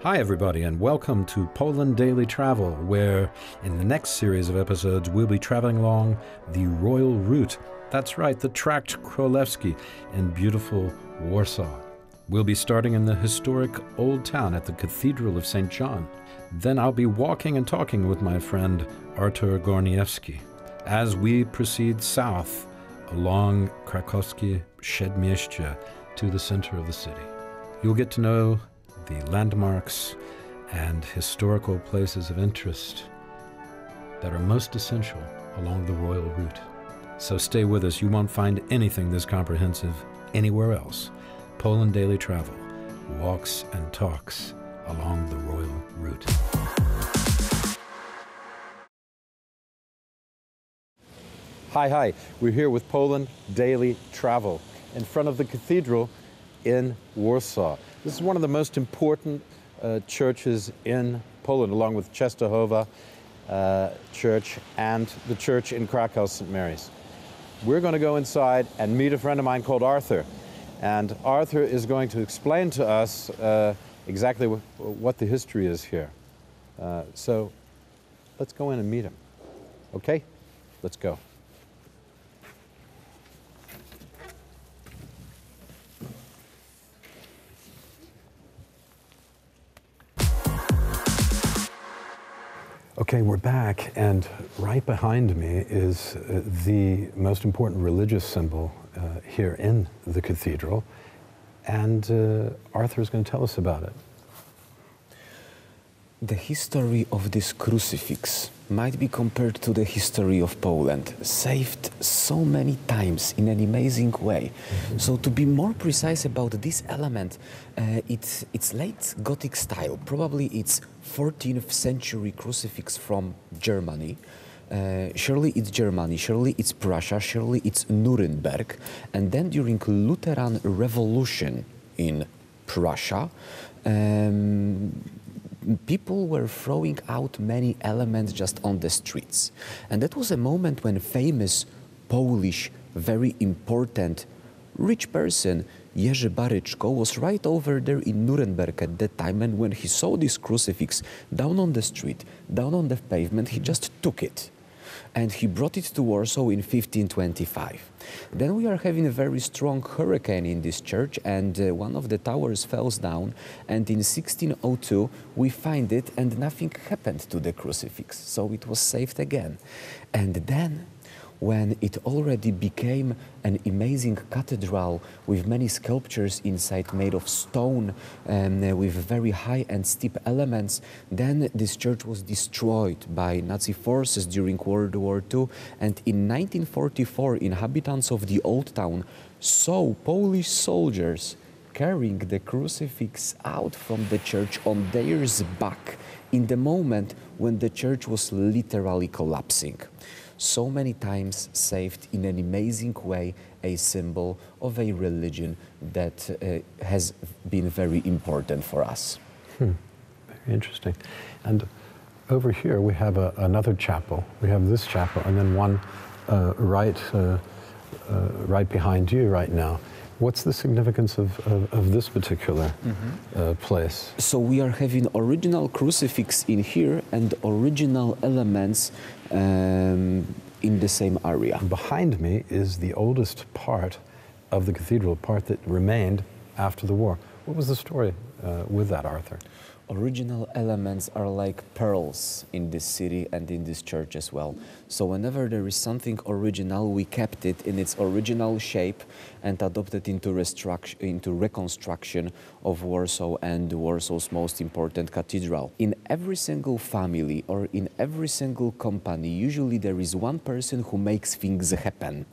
Hi everybody, and welcome to Poland Daily Travel, where in the next series of episodes we'll be traveling along the royal route. That's right, the Tract Królewski in beautiful Warsaw. We'll be starting in the historic old town at the Cathedral of St. John. Then I'll be walking and talking with my friend Artur Gorniewski as we proceed south along Krakowskie Przedmieście to the center of the city. You'll get to know the landmarks and historical places of interest that are most essential along the royal route. So stay with us. You won't find anything this comprehensive anywhere else. Poland Daily Travel walks and talks along the royal route. Hi. We're here with Poland Daily Travel in front of the cathedral in Warsaw. This is one of the most important churches in Poland, along with Częstochowa Church and the church in Krakow, St. Mary's. We're going to go inside and meet a friend of mine called Arthur. And Arthur is going to explain to us exactly what the history is here. So let's go in and meet him. Okay? Let's go. Okay, we're back, and right behind me is the most important religious symbol here in the cathedral, and Arthur is going to tell us about it. The history of this crucifix might be compared to the history of Poland, saved so many times in an amazing way. Mm-hmm. So to be more precise about this element, it's late Gothic style. Probably it's 14th century crucifix from Germany. Surely it's Germany, surely it's Prussia, surely it's Nuremberg. And then during Lutheran Revolution in Prussia, people were throwing out many elements just on the streets. And that was a moment when famous Polish, very important, rich person, Jerzy Baryczko, was right over there in Nuremberg at that time, and when he saw this crucifix down on the street, down on the pavement, he just took it. And he brought it to Warsaw in 1525. Then we are having a very strong hurricane in this church, and one of the towers fell down, and in 1602 we find it, and nothing happened to the crucifix, so it was saved again. And then, when it already became an amazing cathedral with many sculptures inside made of stone and with very high and steep elements, then this church was destroyed by Nazi forces during World War II, and in 1944 inhabitants of the old town saw Polish soldiers carrying the crucifix out from the church on their back in the moment when the church was literally collapsing. So many times saved in an amazing way, a symbol of a religion that has been very important for us. Very interesting. And over here we have another chapel. We have this chapel, and then one right behind you right now. What's the significance of this particular place? So we are having original crucifix in here and original elements in the same area. Behind me is the oldest part of the cathedral, part that remained after the war. What was the story with that, Arthur? Original elements are like pearls in this city and in this church as well. So whenever there is something original, we kept it in its original shape and adopted into reconstruction of Warsaw and Warsaw's most important cathedral. In every single family or in every single company, usually there is one person who makes things happen.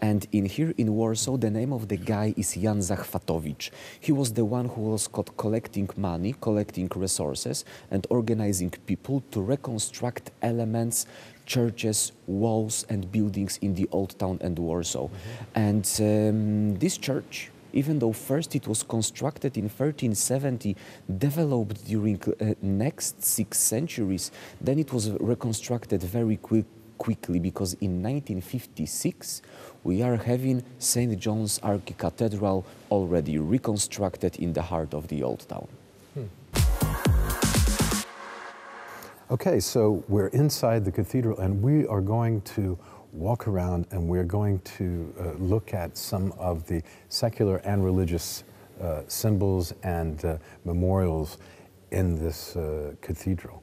And here in Warsaw, the name of the guy is Jan Zachwatowicz. He was the one who was collecting money, collecting resources and organizing people to reconstruct elements, churches, walls and buildings in the old town and Warsaw. And this church, even though first it was constructed in 1370, developed during next 6 centuries, then it was reconstructed very quickly, because in 1956 we are having St. John's Archicathedral already reconstructed in the heart of the old town. Okay, so we're inside the cathedral, and we are going to walk around, and we're going to look at some of the secular and religious symbols and memorials in this cathedral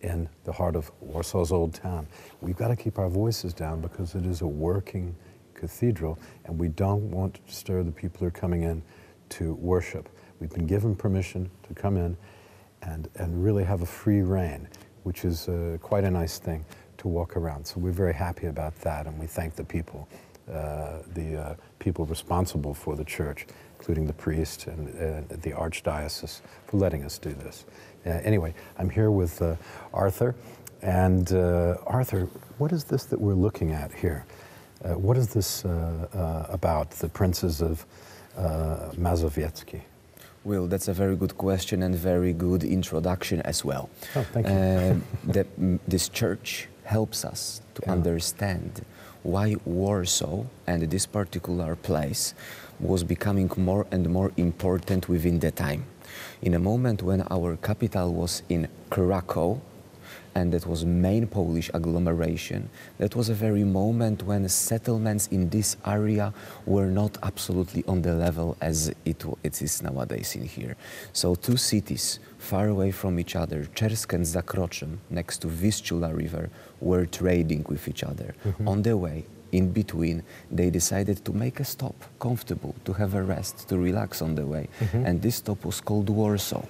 in the heart of Warsaw's old town. We've got to keep our voices down because it is a working cathedral, and we don't want to disturb the people who are coming in to worship. We've been given permission to come in and really have a free reign, which is quite a nice thing to walk around. So we're very happy about that, and we thank the people responsible for the church, including the priest and the archdiocese, for letting us do this. Anyway, I'm here with Arthur, and Arthur, what is this that we're looking at here? What is this about, the princes of Mazowiecki? Well, that's a very good question and very good introduction as well. Oh, thank you. This church helps us to understand why Warsaw and this particular place was becoming more and more important within the time. In a moment when our capital was in Krakow, and that was main Polish agglomeration, that was a very moment when settlements in this area were not absolutely on the level as it is nowadays in here. So two cities far away from each other, Czersk and Zakroczym, next to Vistula River, were trading with each other. On the way, in between, they decided to make a stop, comfortable, to have a rest, to relax on the way. And this stop was called Warsaw.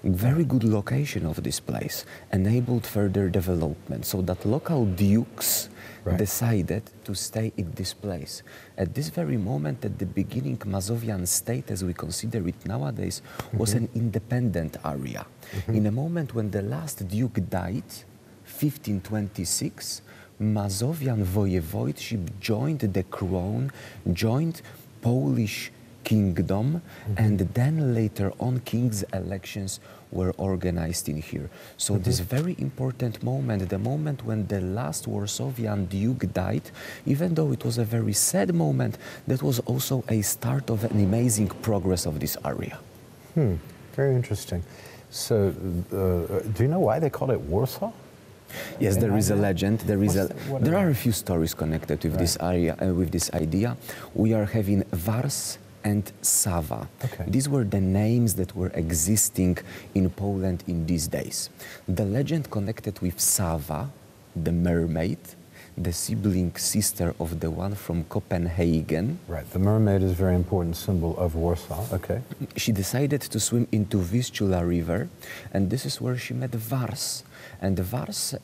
Very good location of this place enabled further development, so that local dukes decided to stay in this place. At this very moment, at the beginning, Mazovian state, as we consider it nowadays, was an independent area. In a moment when the last duke died, 1526, Mazovian voivodeship joined the crown, joined Polish kingdom, and then later on king's elections were organized in here. So this very important moment, the moment when the last Warsawian duke died, even though it was a very sad moment, that was also a start of an amazing progress of this area. Very interesting. So do you know why they call it Warsaw? Yes, there is a legend. There are a few it? stories connected with this area, with this idea. We are having Wars and Sava. These were the names that were existing in Poland in these days. The legend connected with Sava, the mermaid, the sibling sister of the one from Copenhagen. Right, the mermaid is a very important symbol of Warsaw, She decided to swim into Vistula River, and this is where she met Wars. And Wars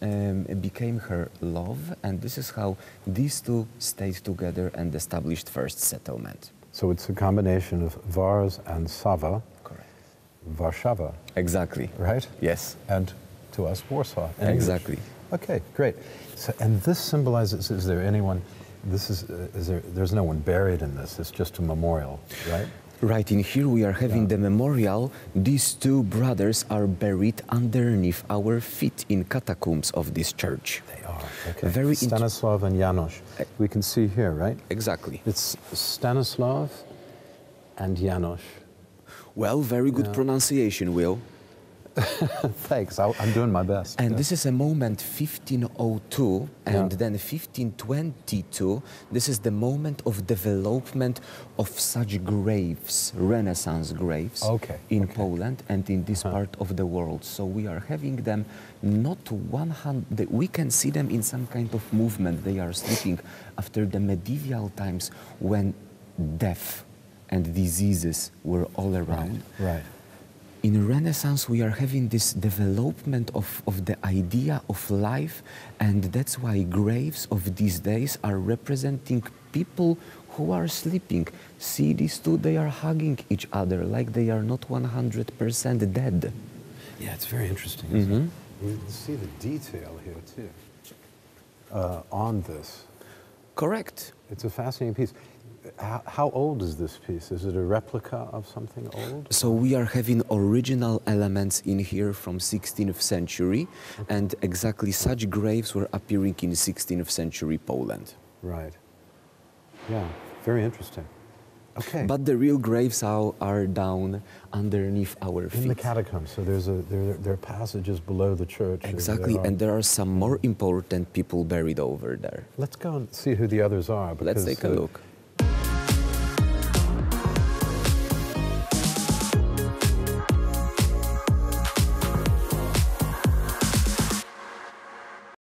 became her love, and this is how these two stayed together and established first settlement. So it's a combination of Vars and Sava. Correct. Warszawa. Exactly. Right? Yes. And to us, Warsaw. Exactly. Okay, great. So, and this symbolizes, is there anyone, there's no one buried in this, it's just a memorial, right? Right, in here we are having the memorial. These two brothers are buried underneath our feet in catacombs of this church. They are, okay. Stanislav and Janos. We can see here, right? Exactly. It's Stanislav and Janos. Well, very good pronunciation, Will. Thanks, I'm doing my best. And this is a moment 1502 and then 1522. This is the moment of development of such graves, Renaissance graves, in Poland and in this part of the world. So we are having them not 100, we can see them in some kind of movement. They are sleeping after the medieval times when death and diseases were all around. Right. In Renaissance, we are having this development of the idea of life, and that's why graves of these days are representing people who are sleeping. See these two, they are hugging each other like they are not 100% dead. Yeah, it's very interesting, isn't it? You can see the detail here, too, on this. Correct. It's a fascinating piece. How old is this piece? Is it a replica of something old? So we are having original elements in here from 16th century, and exactly such graves were appearing in 16th century Poland. Right. Yeah, very interesting. Okay. But the real graves are down underneath our feet. In the catacombs, so there are passages below the church. Exactly, and there are some more important people buried over there. Let's go and see who the others are. Let's because, take a look.